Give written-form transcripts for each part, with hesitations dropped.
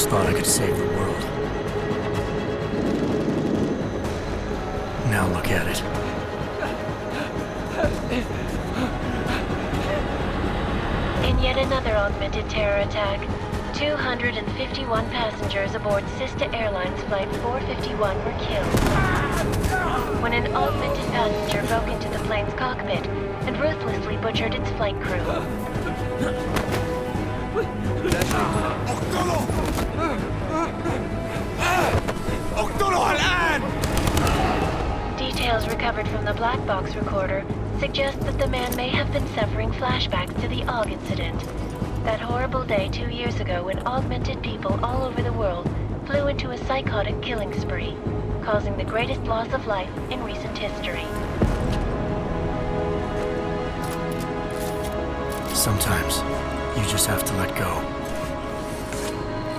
always thought I could save the world. Now look at it. In yet another augmented terror attack, 251 passengers aboard Sister Airlines Flight 451 were killed when an augmented passenger broke into the plane's cockpit and ruthlessly butchered its flight crew. Details recovered from the black box recorder suggest that the man may have been suffering flashbacks to the AUG incident. That horrible day 2 years ago when augmented people all over the world flew into a psychotic killing spree, causing the greatest loss of life in recent history. Sometimes, you just have to let go.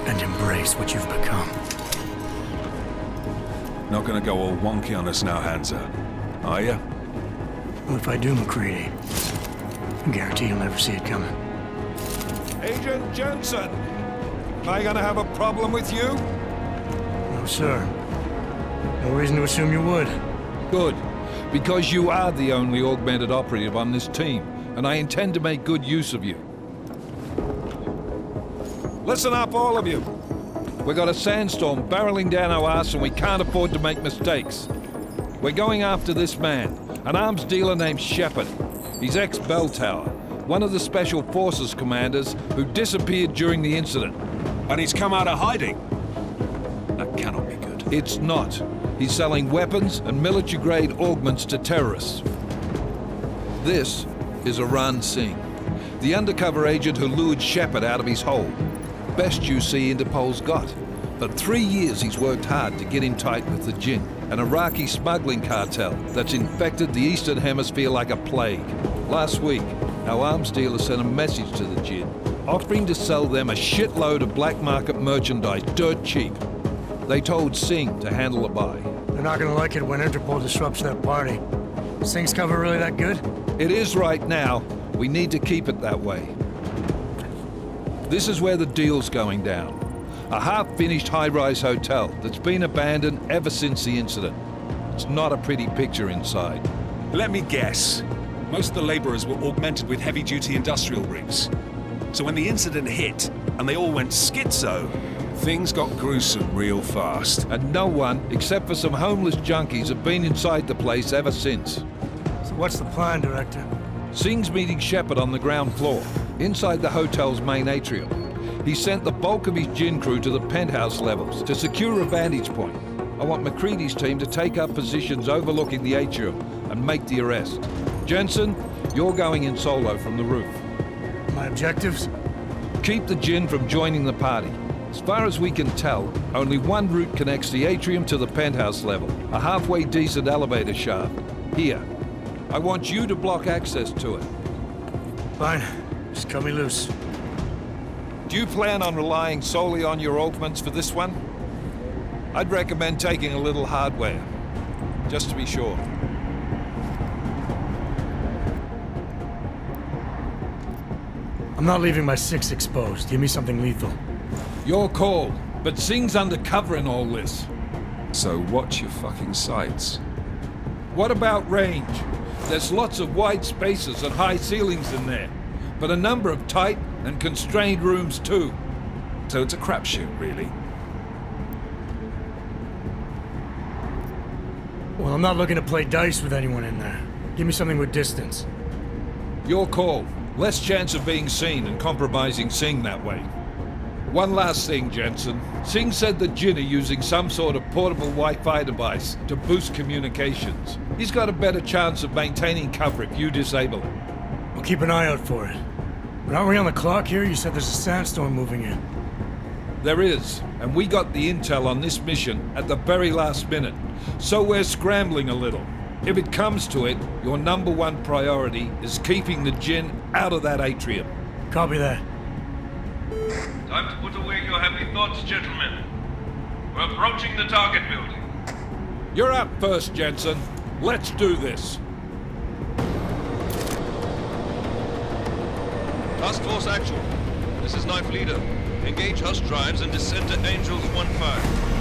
And embrace what you've become. Not gonna go all wonky on us now, Hansa, are ya? Well, if I do, McCready, I guarantee you'll never see it coming. Agent Jensen! Am I gonna have a problem with you? No, sir. No reason to assume you would. Good. Because you are the only augmented operative on this team, and I intend to make good use of you. Listen up, all of you. We got a sandstorm barreling down our ass and we can't afford to make mistakes. We're going after this man, an arms dealer named Shepard. He's ex-Bell Tower, one of the Special Forces commanders who disappeared during the incident. And he's come out of hiding. That cannot be good. It's not. He's selling weapons and military-grade augments to terrorists. This is Aran Singh, the undercover agent who lured Shepard out of his hole. Best you see Interpol's got. For 3 years he's worked hard to get in tight with the Jinn, an Iraqi smuggling cartel that's infected the Eastern Hemisphere like a plague. Last week, our arms dealer sent a message to the Jinn, offering to sell them a shitload of black market merchandise dirt cheap. They told Singh to handle the buy. They're not gonna like it when Interpol disrupts their party. Is Singh's cover really that good? It is right now. We need to keep it that way. This is where the deal's going down. A half-finished high-rise hotel that's been abandoned ever since the incident. It's not a pretty picture inside. Let me guess. Most of the laborers were augmented with heavy-duty industrial rigs. So when the incident hit, and they all went schizo, things got gruesome real fast. And no one, except for some homeless junkies, have been inside the place ever since. So what's the plan, Director? Singh's meeting Shepard on the ground floor, inside the hotel's main atrium. He sent the bulk of his Jinn crew to the penthouse levels to secure a vantage point. I want McCready's team to take up positions overlooking the atrium and make the arrest. Jensen, you're going in solo from the roof. My objectives? Keep the Jinn from joining the party. As far as we can tell, only one route connects the atrium to the penthouse level, a halfway decent elevator shaft. Here. I want you to block access to it. Fine. Just cut me loose. Do you plan on relying solely on your augments for this one? I'd recommend taking a little hardware, just to be sure. I'm not leaving my 6 exposed. Give me something lethal. Your call, but Singh's undercover in all this. So watch your fucking sights. What about range? There's lots of wide spaces and high ceilings in there, but a number of tight and constrained rooms too. So it's a crapshoot, really. Well, I'm not looking to play dice with anyone in there. Give me something with distance. Your call. Less chance of being seen and compromising Singh that way. One last thing, Jensen. Singh said the Jinn are using some sort of portable Wi-Fi device to boost communications. He's got a better chance of maintaining cover if you disable it. We'll keep an eye out for it. But aren't we on the clock here? You said there's a sandstorm moving in. There is, and we got the intel on this mission at the very last minute, so we're scrambling a little. If it comes to it, your number one priority is keeping the Jinn out of that atrium. Copy that. Time to put away your happy thoughts, gentlemen. We're approaching the target building. You're up first, Jensen. Let's do this. Task Force Actual. This is Knife Leader. Engage Hush drives and descend to Angels 1-5.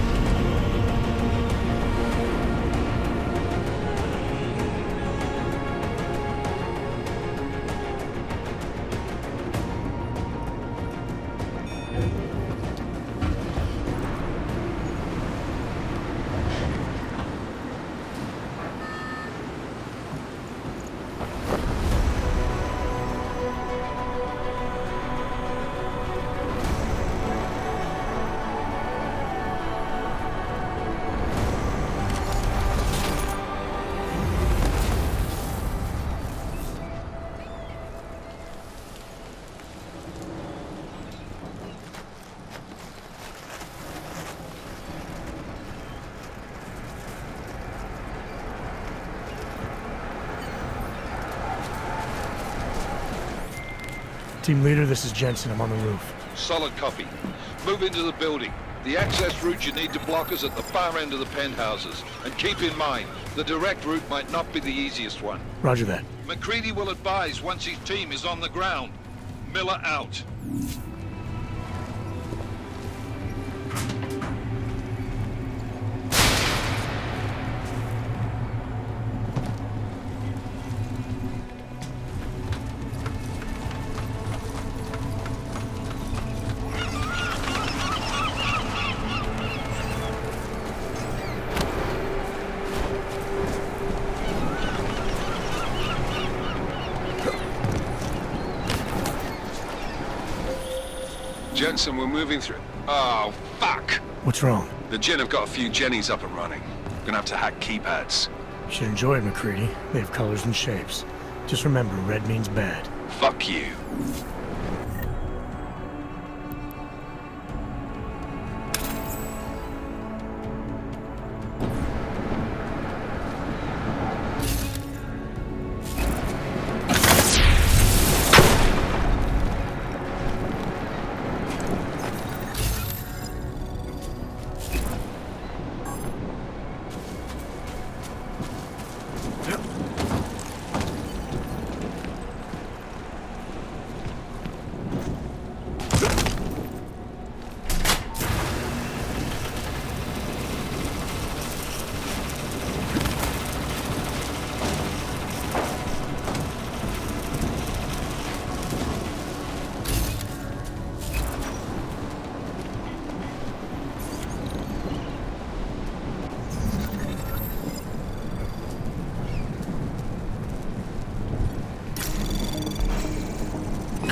Team leader, this is Jensen. I'm on the roof. Solid copy. Move into the building. The access route you need to block is at the far end of the penthouses. And keep in mind, the direct route might not be the easiest one. Roger that. McCready will advise once his team is on the ground. Miller out. Jensen, we're moving through. Oh, fuck! What's wrong? The Jinn have got a few Jennies up and running. Gonna have to hack keypads. You should enjoy it, McCready. They have colors and shapes. Just remember, red means bad. Fuck you.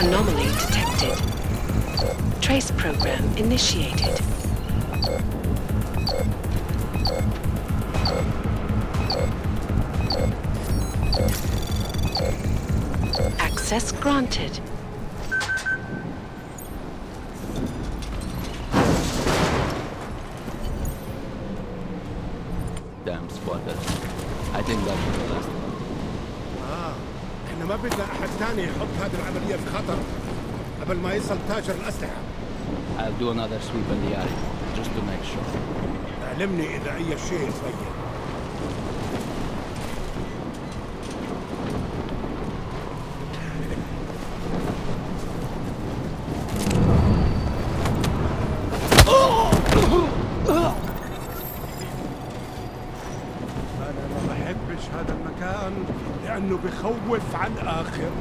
Anomaly detected. Trace program initiated. Access granted. Damn squatter. I think that was the last one. احنا ما بدنا احد تاني يحط هذه العملية في خطر قبل ما يصل تاجر الأسلحة. I'll do another sweep in the area, just to make sure. علمني إذا أي شيء يتغير. أنا ما بحبش هذا المكان لأنه بخوف عن آخر.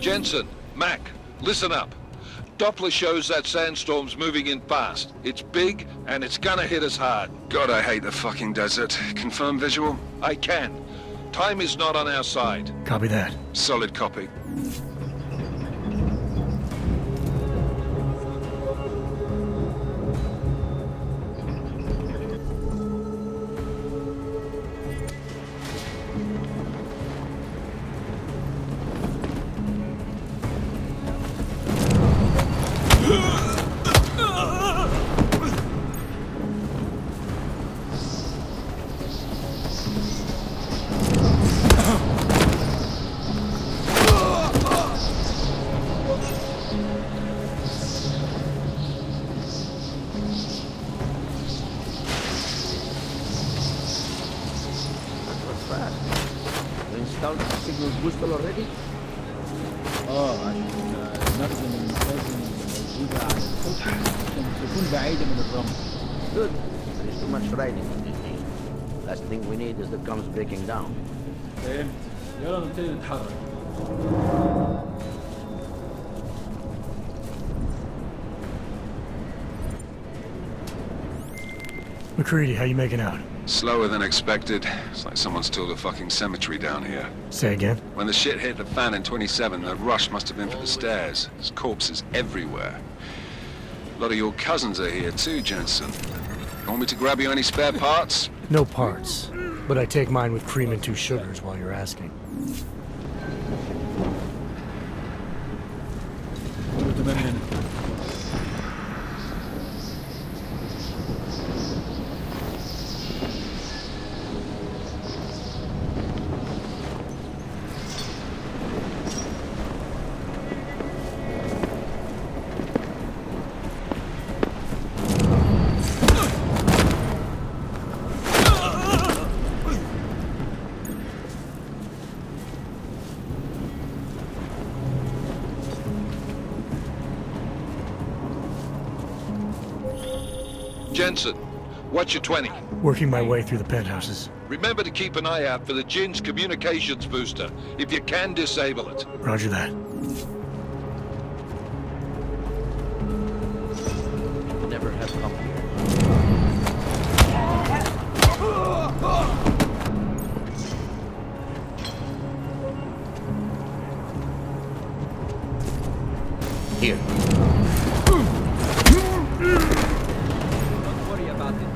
Jensen, Mac, listen up. Doppler shows that sandstorm's moving in fast. It's big, and it's gonna hit us hard. God, I hate the fucking desert. Confirm visual? I can. Time is not on our side. Copy that. Solid copy. installed the signal booster already? عشان نخزن المخازن الموجودة على الكوكب عشان تكون بعيدة من الرمل. Good. There's too much riding on this thing. Last thing we need is the comms breaking down. فهمت. يلا نبتدي نتحرك. McCready, how you making out? Slower than expected. It's like someone's tilled a fucking cemetery down here. Say again? When the shit hit the fan in 27, the rush must have been for the stairs. There's corpses everywhere. A lot of your cousins are here too, Jensen. Want me to grab you any spare parts? No parts. But I take mine with cream and 2 sugars while you're asking. تمام هنا. Jensen, what's your 20? Working my way through the penthouses. Remember to keep an eye out for the Jinn's communications booster. If you can, disable it. Roger that. Never have come here. Here. Don't worry about it.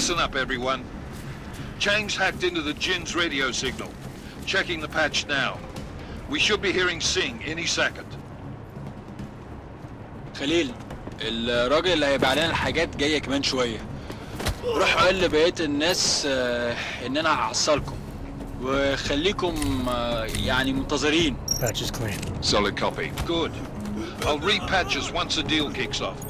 Listen up, everyone. Chang's hacked into the Jin's radio signal. Checking the patch now. We should be hearing Sing any second. خليل، الراجل اللي هيبيع لنا الحاجات جاية كمان شوية. روح قول لبقية الناس إن أنا هحصلكم. وخليكم يعني منتظرين. Patch is clean. Solid copy. Good. I'll repatch us once the deal kicks off.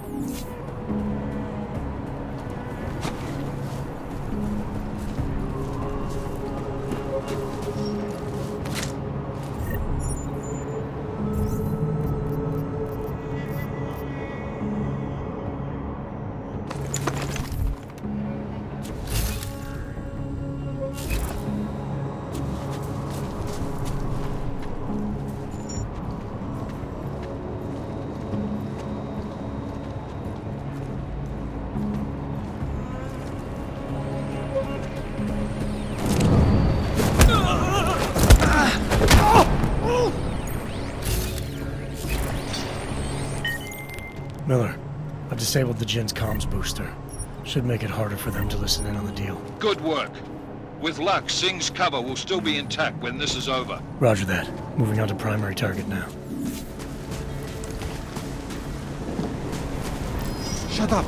Miller, I've disabled the Jin's comms booster. Should make it harder for them to listen in on the deal. Good work. With luck, Sing's cover will still be intact when this is over. Roger that. Moving on to primary target now. Shut up!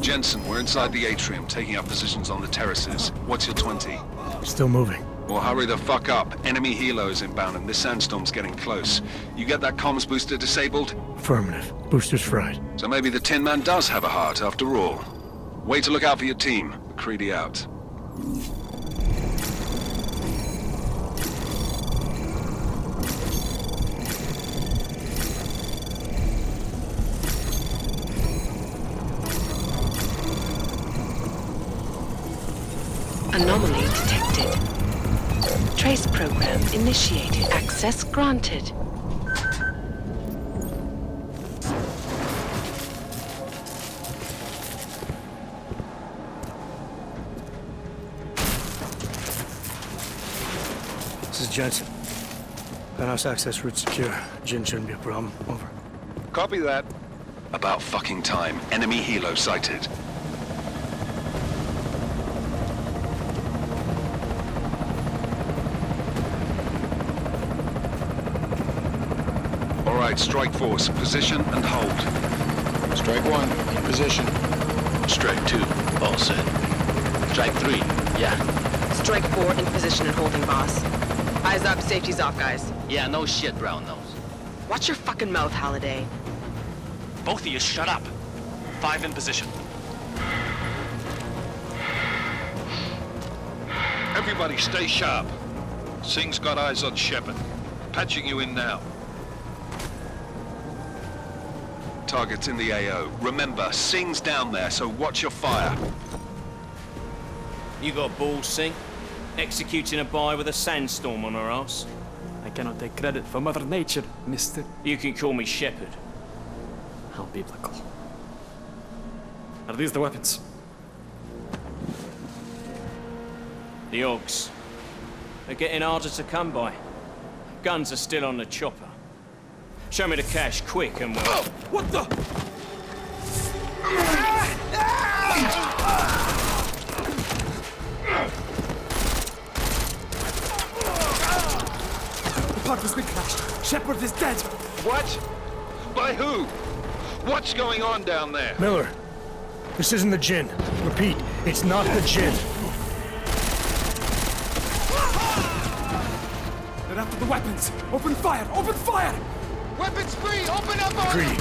Jensen, we're inside the atrium, taking up positions on the terraces. What's your 20? Still moving. Well, hurry the fuck up. Enemy helo is inbound and this sandstorm's getting close. You get that comms booster disabled? Affirmative. Booster's fried. So maybe the Tin Man does have a heart after all. Way to look out for your team. McCready out. Anomaly detected. Trace program initiated. Access granted. This is Jensen. Penthouse access route secure. Jin shouldn't be a problem. Over. Copy that. About fucking time. Enemy helo sighted. All right, strike force. Position and hold. Strike 1, in position. Strike 2, all set. Strike 3, yeah. Strike 4 in position and holding, boss. Eyes up, safety's off, guys. Yeah, no shit, brown nose. Watch your fucking mouth, Halliday. Both of you, shut up. 5 in position. Everybody stay sharp. Sing's got eyes on Shepard. Patching you in now. Target's in the AO. Remember, Sing's down there, so watch your fire. You got balls, Sing? Executing a buy with a sandstorm on her ass? I cannot take credit for Mother Nature, mister. You can call me Shepard. How biblical. Are these the weapons? The Augs. They're getting harder to come by. Guns are still on the chopper. Show me the cash, quick, and we'll... Oh, what the? The part has been crashed. Shepard is dead. What? By who? What's going on down there? Miller, this isn't the Jin. Repeat, it's not the Jin. They're after the weapons. Open fire! Open fire! Weapons free! Open up! McCready,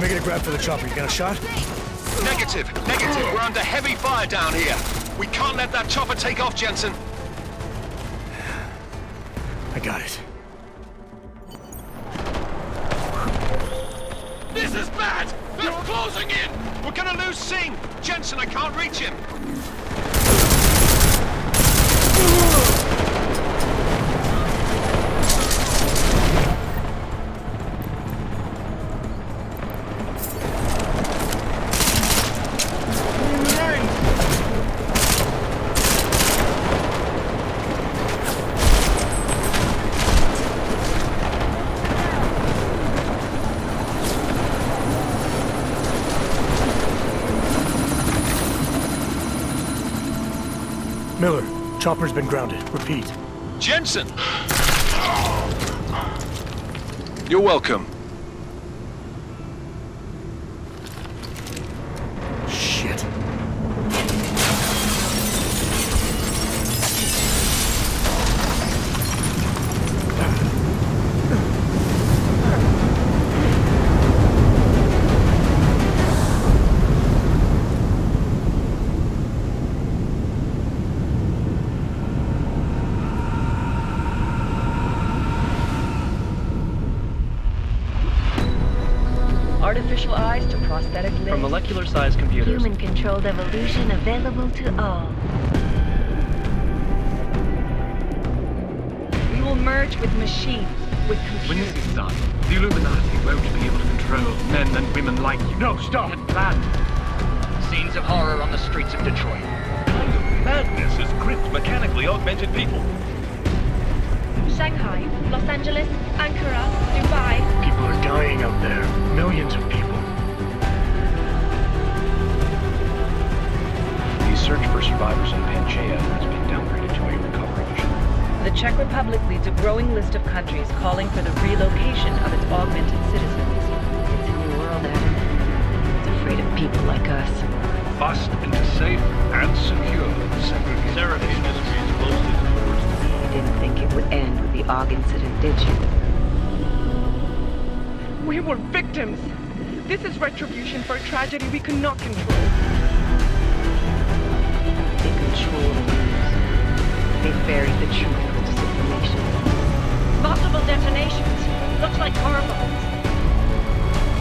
making a grab for the chopper. You got a shot? Negative. We're under heavy fire down here. We can't let that chopper take off, Jensen. I got it. This is bad! They're closing in! We're gonna lose Singh! Jensen, I can't reach him! Miller, chopper's been grounded. Repeat. Jensen! You're welcome. Shit. Artificial eyes to prosthetic limbs. From molecular-sized computers. Human-controlled evolution available to all. We will merge with machines, with computers. When this is done, the Illuminati won't be able to control men and women like you. No, stop! Get planned. Scenes of horror on the streets of Detroit. Kind of madness is gripped mechanically augmented people. Shanghai, Los Angeles, Ankara, Dubai. People are dying out there. Millions of people. The search for survivors in Panchaea has been downgraded to a recovery mission. The Czech Republic leads a growing list of countries calling for the relocation of its augmented citizens. It's a new world, Adam. It's afraid of people like us. Bust into safe and secure segregation. Seraph Industries closely towards the You didn't think it would end with the AUG incident, did you? We were victims. This is retribution for a tragedy we could not control. They control the news. They buried the truth with disinformation. Multiple detonations. Looks like car bombs.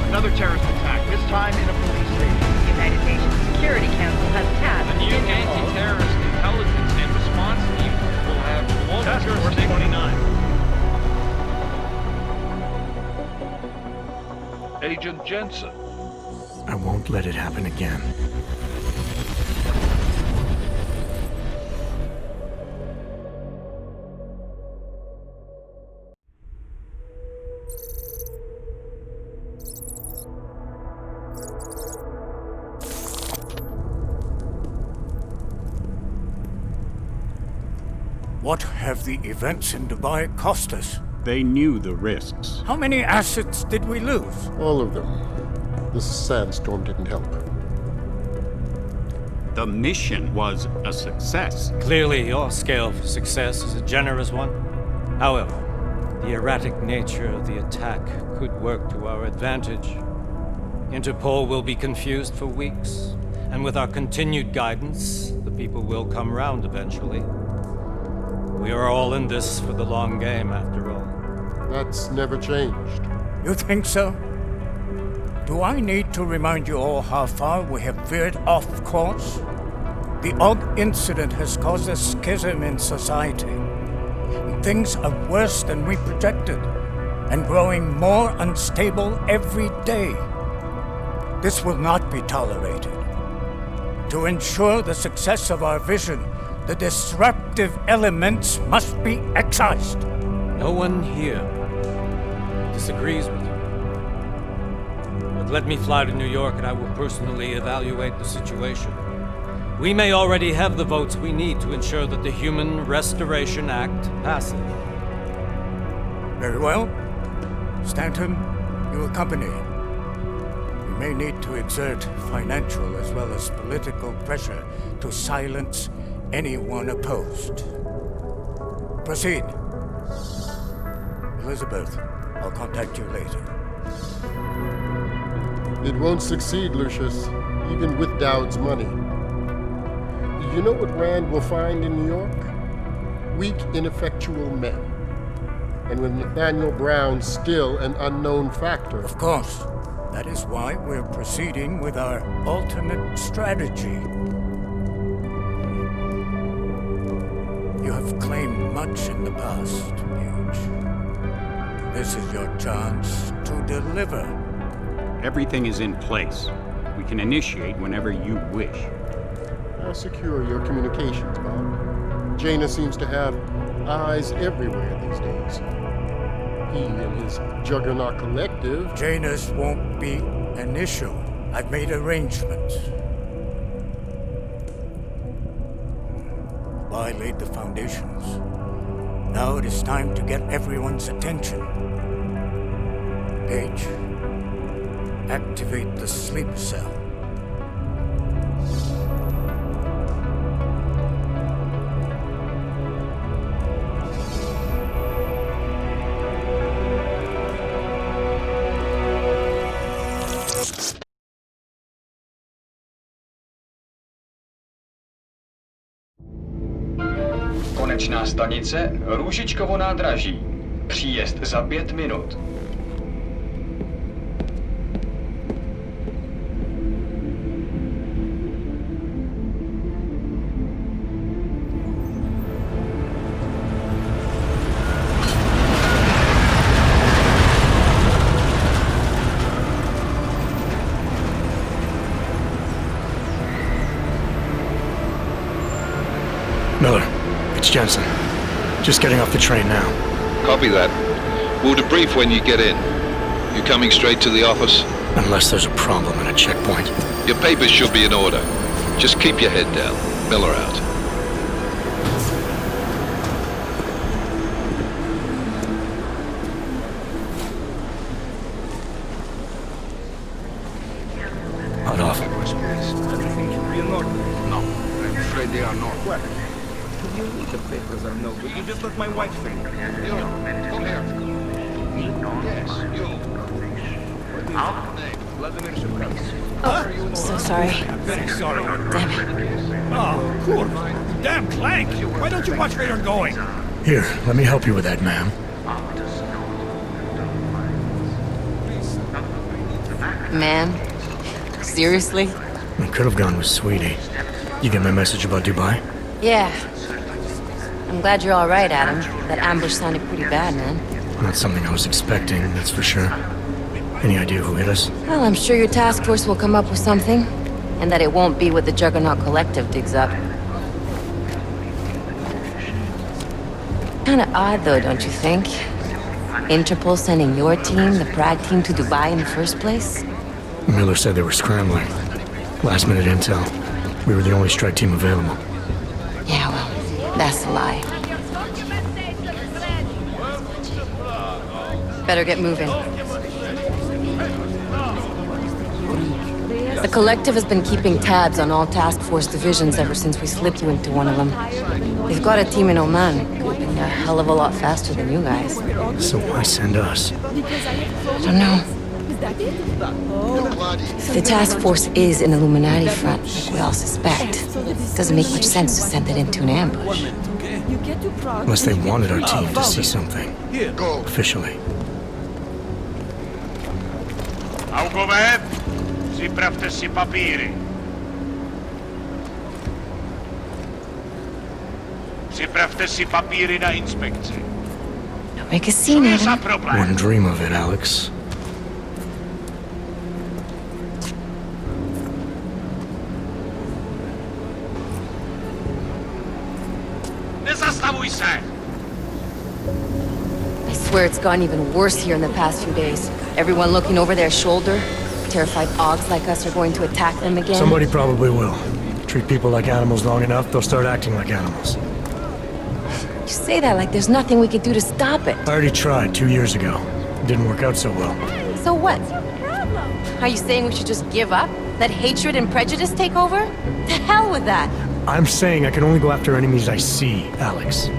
Another terrorist attack, this time in a police station. The United Nations Security Council has tasked The new anti-terrorist intelligence and response team will have Task Force 29. Agent Jensen. I won't let it happen again. What have the events in Dubai cost us? They knew the risks. How many assets did we lose? All of them. This sandstorm didn't help. The mission was a success. Clearly, your scale for success is a generous one. However, the erratic nature of the attack could work to our advantage. Interpol will be confused for weeks, and with our continued guidance, the people will come round eventually. We are all in this for the long game, after all. That's never changed. You think so? Do I need to remind you all how far we have veered off course? The AUG incident has caused a schism in society. Things are worse than we projected, and growing more unstable every day. This will not be tolerated. To ensure the success of our vision, the disruptive elements must be excised. No one here disagrees with you. But let me fly to New York and I will personally evaluate the situation. We may already have the votes we need to ensure that the Human Restoration Act passes. Very well. Stanton, you accompany. We may need to exert financial as well as political pressure to silence anyone opposed. Proceed. Elizabeth, I'll contact you later. It won't succeed, Lucius, even with Dowd's money. You know what Rand will find in New York? Weak, ineffectual men. And with Nathaniel Brown still an unknown factor. Of course. That is why we're proceeding with our alternate strategy. You have claimed much in the past, Paige. This is your chance to deliver. Everything is in place. We can initiate whenever you wish. How secure your communications, Bob? Jaina seems to have eyes everywhere these days. He and his Juggernaut Collective... Janus won't be an issue. I've made arrangements. Dubai laid the foundations. Now it is time to get everyone's attention. Page, activate the sleep cell. Konečná stanice Růžičkovo nádraží. Příjezd za 5 minut. Miller, it's Jensen. Just getting off the train now. Copy that. We'll debrief when you get in. You coming straight to the office? Unless there's a problem at a checkpoint. Your papers should be in order. Just keep your head down. Miller out. Hot off. No, I'm afraid they are not. What? You need the papers are no good. You just let my wife think. You, come here. Yes, you. Oh, so sorry. Very sorry. Damn it. Oh, cool. Damn Clank! Why don't you watch where you're going? Here, let me help you with that, ma'am. Ma'am? Seriously? I could have gone with Sweetie. You get my message about Dubai? Yeah. I'm glad you're all right, Adam. That ambush sounded pretty bad, man. Not something I was expecting, that's for sure. Any idea who hit us? Well, I'm sure your task force will come up with something. And that it won't be what the Juggernaut Collective digs up. Kinda odd, though, don't you think? Interpol sending your team, the Prague team, to Dubai in the first place? Miller said they were scrambling. Last minute intel. We were the only strike team available. Yeah, well, that's a lie. Better get moving. The Collective has been keeping tabs on all task force divisions ever since we slipped you into one of them. They've got a team in Oman, moving a hell of a lot faster than you guys. So why send us? I don't know. If the task force is an Illuminati front, like we all suspect, it doesn't make much sense to send it into an ambush. Unless they wanted our team to see something. Officially. Augové, připravte si papíry. Připravte si papíry na inspekci. Don't make a scene, Adam. Wouldn't dream of it, Alex. Nezastavuj se! I swear it's gotten even worse here in the past few days. Everyone looking over their shoulder. Terrified Augs like us are going to attack them again. Somebody probably will. Treat people like animals long enough, they'll start acting like animals. You say that like there's nothing we could do to stop it. I already tried 2 years ago. It didn't work out so well. So what? Are you saying we should just give up? Let hatred and prejudice take over? To hell with that! I'm saying I can only go after enemies I see, Alex.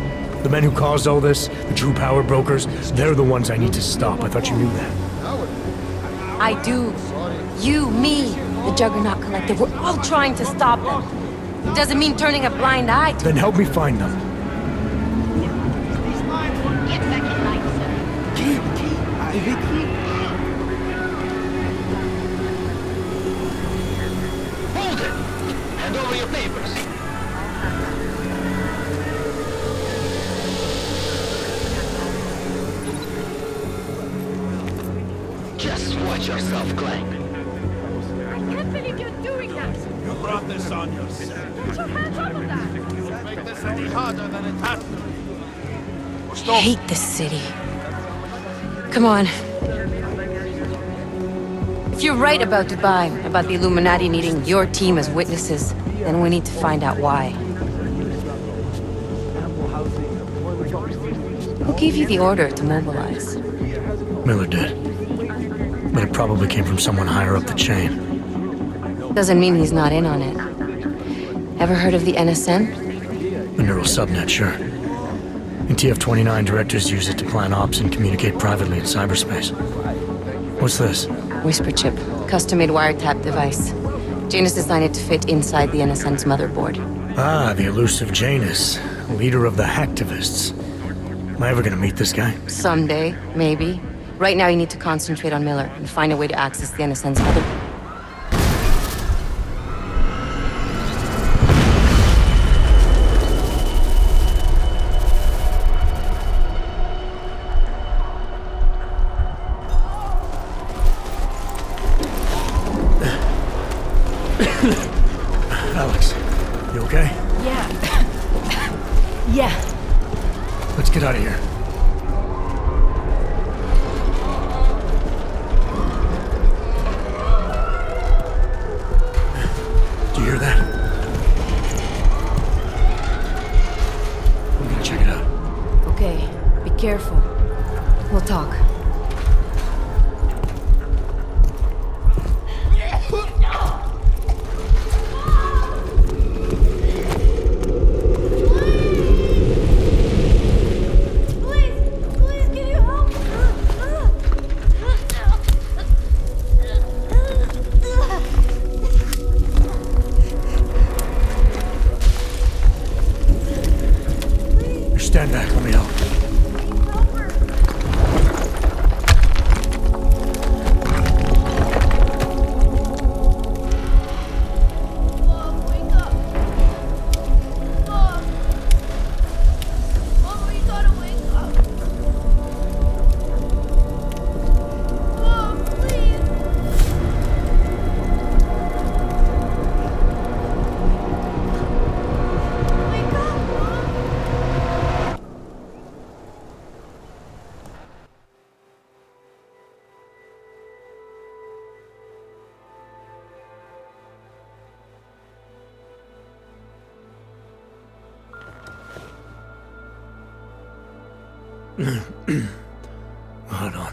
The men who caused all this, the true power brokers, they're the ones I need to stop. I thought you knew that. I do. You, me, the Juggernaut Collective, we're all trying to stop them. It doesn't mean turning a blind eye to Then help me find them. Hold it! Hand over your papers. Just watch yourself, Clank. I can't believe you're doing that! You brought this on yourself. Put your hands off of that! You make this any harder than it has to be. I hate this city. Come on. If you're right about Dubai, about the Illuminati needing your team as witnesses, then we need to find out why. Who gave you the order to mobilize? Miller did. But it probably came from someone higher up the chain. Doesn't mean he's not in on it. Ever heard of the NSN? The neural subnet, sure. In TF-29, directors use it to plan ops and communicate privately in cyberspace. What's this? Whisper chip. Custom-made wiretap device. Janus designed it to fit inside the NSN's motherboard. Ah, the elusive Janus. Leader of the hacktivists. Am I ever gonna meet this guy? Someday, maybe. Right now you need to concentrate on Miller and find a way to access the NSN's motherboard. Alex, you okay? Yeah. Yeah. Let's get out of here. Do you hear that? I'm gonna check it out. Okay, be careful. We'll talk. Stand back, let me help. Hold on.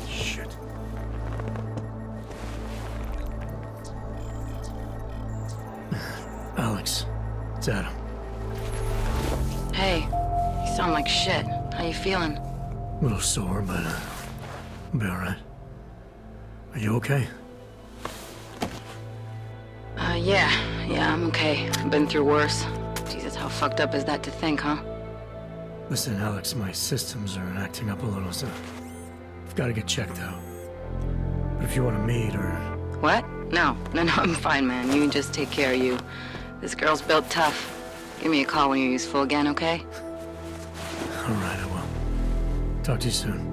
Shit. Alex, it's Adam. Hey, you sound like shit. How you feeling? A little sore, but I'll be alright. Are you okay? Yeah, I'm okay. I've been through worse. Jesus, how fucked up is that to think, huh? Listen, Alex, my systems are acting up a little, so I've got to get checked out. But if you want to meet or... What? No, I'm fine, man. You just take care of you. This girl's built tough. Give me a call when you're useful again, okay? Alright, I will. Talk to you soon.